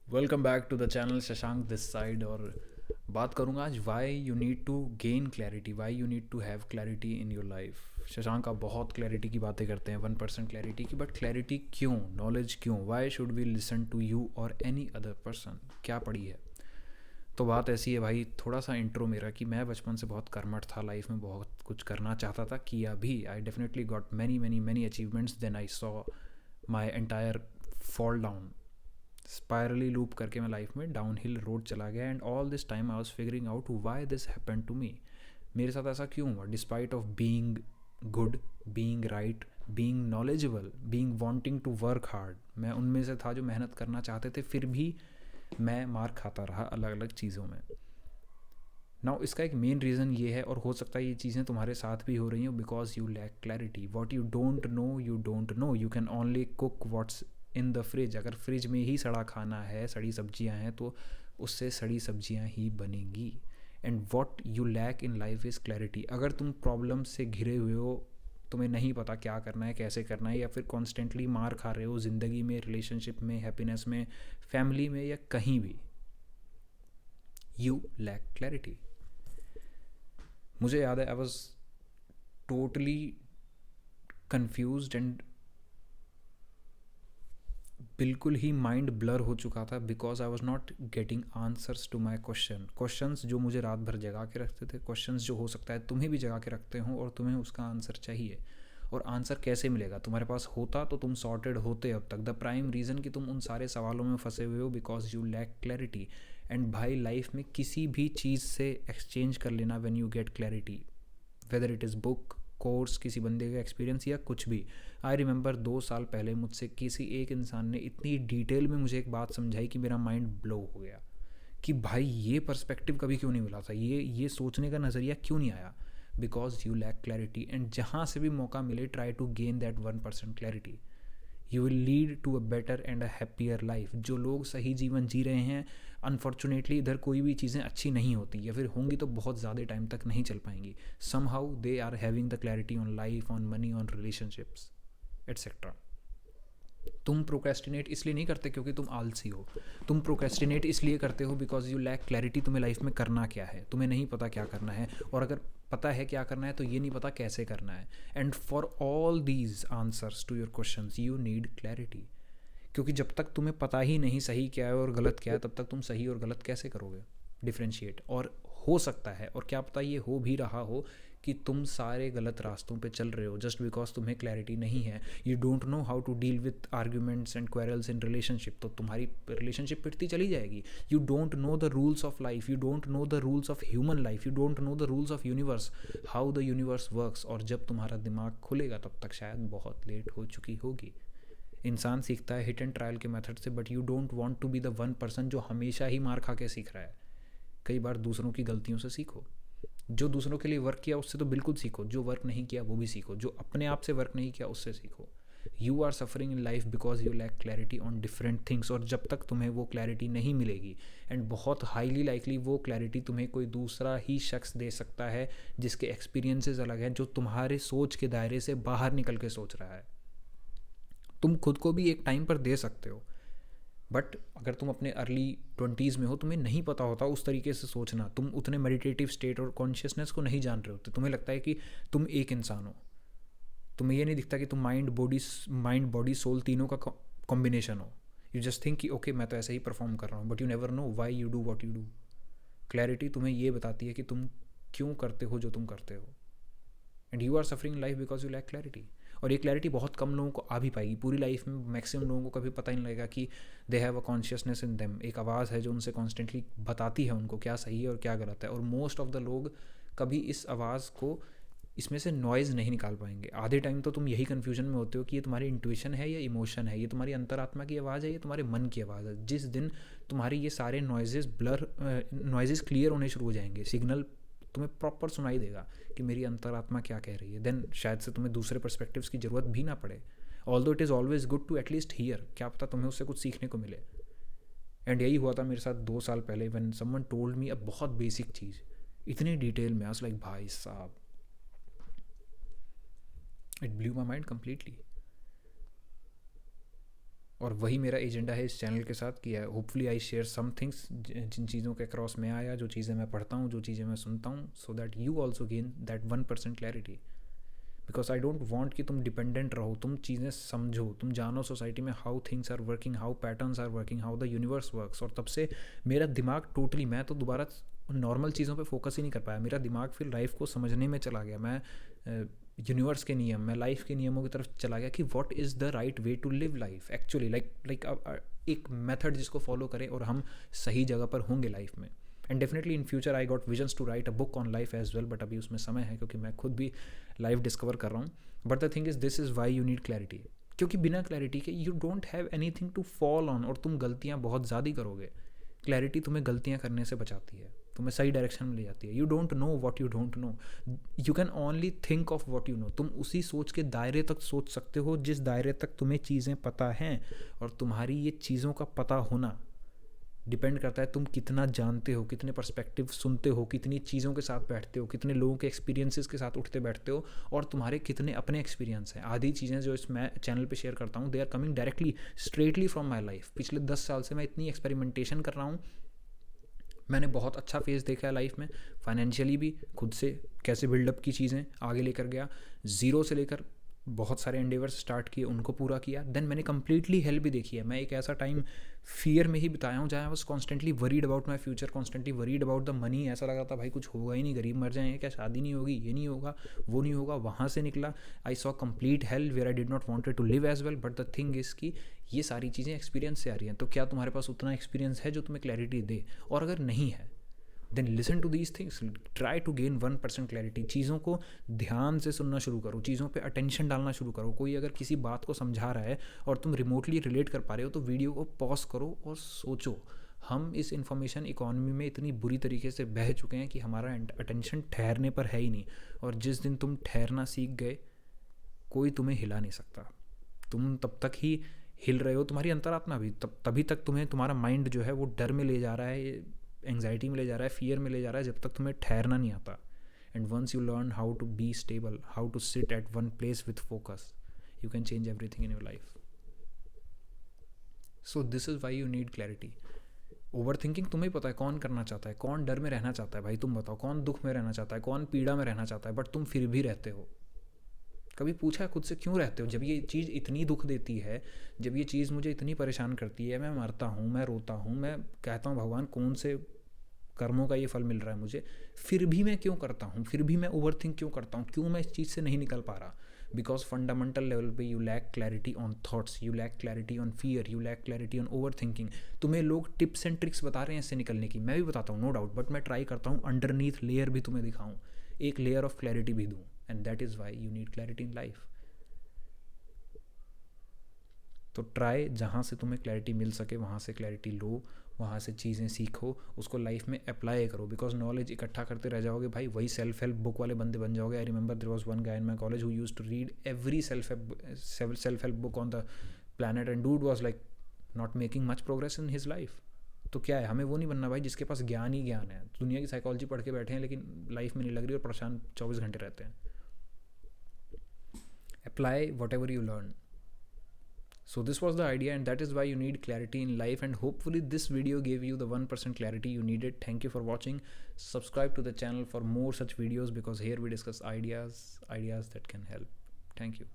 Welcome back to the channel Shashank this side. और बात करूँगा आज why you need to gain clarity, why you need to have clarity in your life. Shashank आप बहुत clarity की बातें करते हैं, 1% क्लैरिटी की, बट क्लैरिटी क्यों, नॉलेज क्यों, why should we listen to you और एनी अदर पर्सन, क्या पड़ी है। तो बात ऐसी है भाई, थोड़ा सा इंट्रो मेरा कि मैं बचपन से बहुत कर्मठ था, लाइफ में बहुत कुछ करना चाहता था, किया भी। I definitely got many many many achievements, then I saw my entire fall down, spirally loop करके मैं लाइफ में डाउन हिल रोड चला गया। And all this time I was figuring out why this happen to me, मेरे साथ ऐसा क्यों हुआ, despite of being good, being right, being knowledgeable, being wanting to work hard. मैं उनमें से था जो मेहनत करना चाहते थे, फिर भी मैं मार खाता रहा अलग अलग चीज़ों में। नाउ इसका एक मेन रीज़न ये है, और हो सकता है ये चीज़ें तुम्हारे साथ भी हो रही हो, because you lack clarity. What you don't know, you can only cook what's in the fridge. अगर फ्रिज में ही सड़ा खाना है, सड़ी सब्जियां हैं, तो उससे सड़ी सब्जियां ही बनेंगी। And what you lack in life is clarity. अगर तुम प्रॉब्लम से घिरे हुए हो, तुम्हें नहीं पता क्या करना है, कैसे करना है, या फिर कॉन्स्टेंटली मार खा रहे हो ज़िंदगी में, रिलेशनशिप में, हैप्पीनेस में, फैमिली में, या कहीं भी, यू लैक क्लैरिटी। मुझे याद है I was totally confuse and बिल्कुल ही माइंड ब्लर हो चुका था, because I was not getting answers to my questions जो मुझे रात भर जगा के रखते थे, क्वेश्चंस जो हो सकता है तुम्हें भी जगा के रखते हो, और तुम्हें उसका आंसर चाहिए। और आंसर कैसे मिलेगा, तुम्हारे पास होता तो तुम सॉर्टेड होते अब तक। द प्राइम रीज़न कि तुम उन सारे सवालों में फंसे हुए हो, because you lack clarity. And भाई लाइफ में किसी भी चीज़ से एक्सचेंज कर लेना when you get clarity, whether it is book, course, किसी बंदे का एक्सपीरियंस, या कुछ भी। आई रिमेंबर 2 साल पहले मुझसे किसी एक इंसान ने इतनी डिटेल में मुझे एक बात समझाई कि मेरा माइंड ब्लो हो गया कि भाई ये पर्सपेक्टिव कभी क्यों नहीं मिला था, ये सोचने का नज़रिया क्यों नहीं आया। Because you lack clarity. And जहाँ से भी मौका मिले, try to gain that 1% clarity. You will lead to a better and a happier life. जो लोग सही जीवन जी रहे हैं, अनफॉर्चुनेटली इधर कोई भी चीज़ें अच्छी नहीं होती, या फिर होंगी तो बहुत ज़्यादा टाइम तक नहीं चल पाएंगी। Somehow they are having the clarity on life, on money, on relationships, etcetera. तुम प्रोक्रेस्टिनेट इसलिए नहीं करते क्योंकि तुम आलसी हो, तुम प्रोक्रेस्टिनेट इसलिए करते हो बिकॉज यू लैक क्लैरिटी। तुम्हें लाइफ में करना क्या है, तुम्हें नहीं पता क्या करना है, और अगर पता है क्या करना है तो ये नहीं पता कैसे करना है। And for all these answers to your question you need clarity. क्योंकि जब तक तुम्हें पता ही नहीं सही क्या है और गलत क्या है, तब तक तुम सही और गलत कैसे करोगे, डिफ्रेंशिएट। और हो सकता है, और क्या पता ये हो भी रहा हो, कि तुम सारे गलत रास्तों पे चल रहे हो जस्ट बिकॉज तुम्हें क्लैरिटी नहीं है। You don't know how to deal with arguments and quarrels in relationship, तो तुम्हारी रिलेशनशिप पिटती चली जाएगी। You don't know the rules of life, you don't know the rules of human life, you don't know the rules of universe, how the universe works. और जब तुम्हारा दिमाग खुलेगा तब तक शायद बहुत लेट हो चुकी होगी। इंसान सीखता है हिट एंड ट्रायल के मेथड से, but you don't want to be the 1% जो हमेशा ही मार खा के सीख रहा है। कई बार दूसरों की गलतियों से सीखो। जो दूसरों के लिए वर्क किया उससे तो बिल्कुल सीखो, जो वर्क नहीं किया वो भी सीखो, जो अपने आप से वर्क नहीं किया उससे सीखो। You are suffering in life because you lack clarity on different things. और जब तक तुम्हें वो क्लैरिटी नहीं मिलेगी, एंड बहुत हाईली लाइकली वो क्लैरिटी तुम्हें कोई दूसरा ही शख्स दे सकता है जिसके एक्सपीरियंसेस अलग हैं, जो तुम्हारे सोच के दायरे से बाहर निकल के सोच रहा है। तुम खुद को भी एक टाइम पर दे सकते हो, बट अगर तुम अपने अर्ली 20s में हो, तुम्हें नहीं पता होता उस तरीके से सोचना, तुम उतने मेडिटेटिव स्टेट और कॉन्शियसनेस को नहीं जान रहे होते, तुम्हें लगता है कि तुम एक इंसान हो। तुम्हें ये नहीं दिखता कि तुम माइंड बॉडी सोल तीनों का कॉम्बिनेशन हो। यू जस्ट थिंक कि ओके मैं तो ऐसे ही परफॉर्म कर रहा हूँ, but you never know why you do what you do. Clarity तुम्हें ये बताती है कि तुम क्यों करते हो जो तुम करते हो। And you are suffering life because you lack clarity. और ये क्लैरिटी बहुत कम लोगों को आ भी पाएगी पूरी लाइफ में। मैक्सिमम लोगों को कभी पता ही नहीं लगेगा कि they have a consciousness in them, एक आवाज़ है जो उनसे कॉन्स्टेंटली बताती है उनको क्या सही है और क्या गलत है। और मोस्ट ऑफ द लोग कभी इस आवाज़ को, इसमें से नॉइज़ नहीं निकाल पाएंगे। आधे टाइम तो तुम यही कन्फ्यूजन में होते हो कि ये तुम्हारी इंट्यूशन है या इमोशन है, ये तुम्हारी अंतरात्मा की आवाज़ है, ये तुम्हारे मन की आवाज़ है। जिस दिन तुम्हारी ये सारे नॉइजेस क्लियर होने शुरू हो जाएंगे, सिग्नल तुम्हें प्रॉपर सुनाई देगा कि मेरी अंतरात्मा क्या कह रही है, देन शायद से तुम्हें दूसरे पर्सपेक्टिव्स की ज़रूरत भी ना पड़े। Although it is always good to at least hear, क्या पता तुम्हें उससे कुछ सीखने को मिले। एंड यही हुआ था मेरे साथ 2 साल पहले, व्हेन समवन टोल्ड मी अ बहुत बेसिक चीज़ इतनी डिटेल में। आई वाज लाइक भाई साहब, it blew my mind completely. और वही मेरा एजेंडा है इस चैनल के साथ कि hopefully I share some things, जिन चीज़ों के क्रॉस में आया, जो चीज़ें मैं पढ़ता हूँ, जो चीज़ें मैं सुनता हूँ, so that you also gain that 1% clarity. Because I don't want कि तुम डिपेंडेंट रहो, तुम चीज़ें समझो, तुम जानो सोसाइटी में how things are working, how patterns are working, how the universe works. और तब से मेरा दिमाग टोटली, मैं तो दोबारा नॉर्मल चीज़ों पे फोकस ही नहीं कर पाया, मेरा दिमाग फिर लाइफ को समझने में चला गया। मैं यूनिवर्स के नियम, मैं लाइफ के नियमों की तरफ चला गया कि what is the right way to live life actually, like एक मेथड जिसको फॉलो करें और हम सही जगह पर होंगे लाइफ में। And definitely in future I got visions to write a book on life as well, but अभी उसमें समय है क्योंकि मैं खुद भी लाइफ डिस्कवर कर रहा हूँ। But the thing is this is why you need clarity, क्योंकि बिना क्लैरिटी के you don't have anything to fall on, और तुम गलतियाँ बहुत ज़्यादा करोगे। क्लैरिटी तुम्हें गलतियाँ करने से बचाती है, तुम्हें सही डायरेक्शन में ले जाती है। You don't know what you don't know, you can only think of what you know. तुम उसी सोच के दायरे तक सोच सकते हो जिस दायरे तक तुम्हें चीज़ें पता हैं, और तुम्हारी ये चीज़ों का पता होना डिपेंड करता है तुम कितना जानते हो, कितने पर्सपेक्टिव सुनते हो, कितनी चीज़ों के साथ बैठते हो, कितने लोगों के एक्सपीरियंसेस के साथ उठते बैठते हो, और तुम्हारे कितने अपने एक्सपीरियंस हैं। आधी चीज़ें जो इस मैं चैनल पे शेयर करता हूँ, they are coming directly straightly from my life. पिछले 10 साल से मैं इतनी एक्सपेरिमेंटेशन कर रहा हूँ, मैंने बहुत अच्छा फेज़ देखा है लाइफ में, फाइनेंशियली भी, खुद से कैसे बिल्डअप की चीज़ें आगे लेकर गया, ज़ीरो से लेकर बहुत सारे एंडेवर्स स्टार्ट किए, उनको पूरा किया। देन मैंने कंप्लीटली हेल्प भी देखी है। मैं एक ऐसा टाइम फियर में ही बिताया हूँ जहाँ I was constantly worried about my future, constantly worried about the money. ऐसा लगा था भाई कुछ होगा ही नहीं, गरीब मर जाएंगे क्या, शादी नहीं होगी, ये नहीं होगा, वो नहीं होगा। वहाँ से निकला, I saw complete health where I did not wanted to live as well. But the thing is कि ये सारी चीज़ें एक्सपीरियंस से आ रही हैं। तो क्या तुम्हारे पास उतना एक्सपीरियंस है जो तुम्हें क्लैरिटी दे? और अगर नहीं है, then listen to these things, try to gain 1% clarity. चीज़ों को ध्यान से सुनना शुरू करो, चीज़ों पे अटेंशन डालना शुरू करो। कोई अगर किसी बात को समझा रहा है और तुम रिमोटली रिलेट कर पा रहे हो, तो वीडियो को पॉज करो और सोचो। हम इस इंफॉर्मेशन इकॉनमी में इतनी बुरी तरीके से बह चुके हैं कि हमारा अटेंशन ठहरने पर है ही नहीं। और जिस दिन तुम ठहरना सीख गए, कोई तुम्हें हिला नहीं सकता। तुम तब तक ही हिल रहे हो, तुम्हारी अंतरात्मा भी तभी तक तुम्हें, तुम्हारा माइंड जो है वो डर में ले जा रहा है, एंग्जाइटी में ले जा रहा है, फियर में ले जा रहा है, जब तक तुम्हें ठहरना नहीं आता। And once you learn how to be stable, how to sit at one place with focus, you can change everything in your life. So this is why you need clarity. Overthinking तुम्हें पता है कौन करना चाहता है, कौन डर में रहना चाहता है। भाई तुम बताओ, कौन दुख में रहना चाहता है, कौन पीड़ा में रहना चाहता है, बट तुम फिर भी रहते हो। कभी पूछा है खुद से क्यों रहते हो? जब ये चीज़ इतनी दुख देती है, जब ये चीज़ मुझे इतनी परेशान करती है, मैं मरता हूँ, मैं रोता हूँ, मैं कहता हूँ भगवान कौन से कर्मों का ये फल मिल रहा है मुझे, फिर भी मैं क्यों करता हूँ, फिर भी मैं ओवर थिंक क्यों करता हूँ, क्यों मैं इस चीज़ से नहीं निकल पा रहा? बिकॉज फंडामेंटल लेवल पे you lack clarity on thoughts, you lack clarity on fear, you lack clarity on overthinking. तुम्हें लोग टिप्स एंड ट्रिक्स बता रहे हैं इससे निकलने की, मैं भी बताता हूँ नो डाउट, बट मैं ट्राई करता हूँ अंडरनीथ लेयर भी तुम्हें दिखाऊँ, एक लेयर ऑफ क्लैरिटी भी दूँ। And that is why you need clarity in life. तो ट्राई, जहाँ से तुम्हें क्लैरिटी मिल सके वहाँ से क्लैरिटी लो, वहाँ से चीज़ें सीखो, उसको लाइफ में अप्लाई करो। बिकॉज नॉलेज इकट्ठा करते रह जाओगे भाई, वही सेल्फ हेल्प बुक वाले बंदे बन जाओगे। I remember there was one guy in my college who used to read every self help book on the planet, and dude was like not making much progress in his life. तो क्या है, हमें वो नहीं बनना भाई जिसके पास ज्ञान ही ज्ञान है। दुनिया की साइकोलॉजी पढ़ के बैठे हैं लेकिन लाइफ में नहीं लग रही और परेशान 24 घंटे रहते हैं। Apply what ever you learn. So this was the idea, and that is why you need clarity in life, and hopefully this video gave you the 1% clarity you needed. Thank you for watching. Subscribe to the channel for more such videos, because here we discuss ideas that can help. Thank you.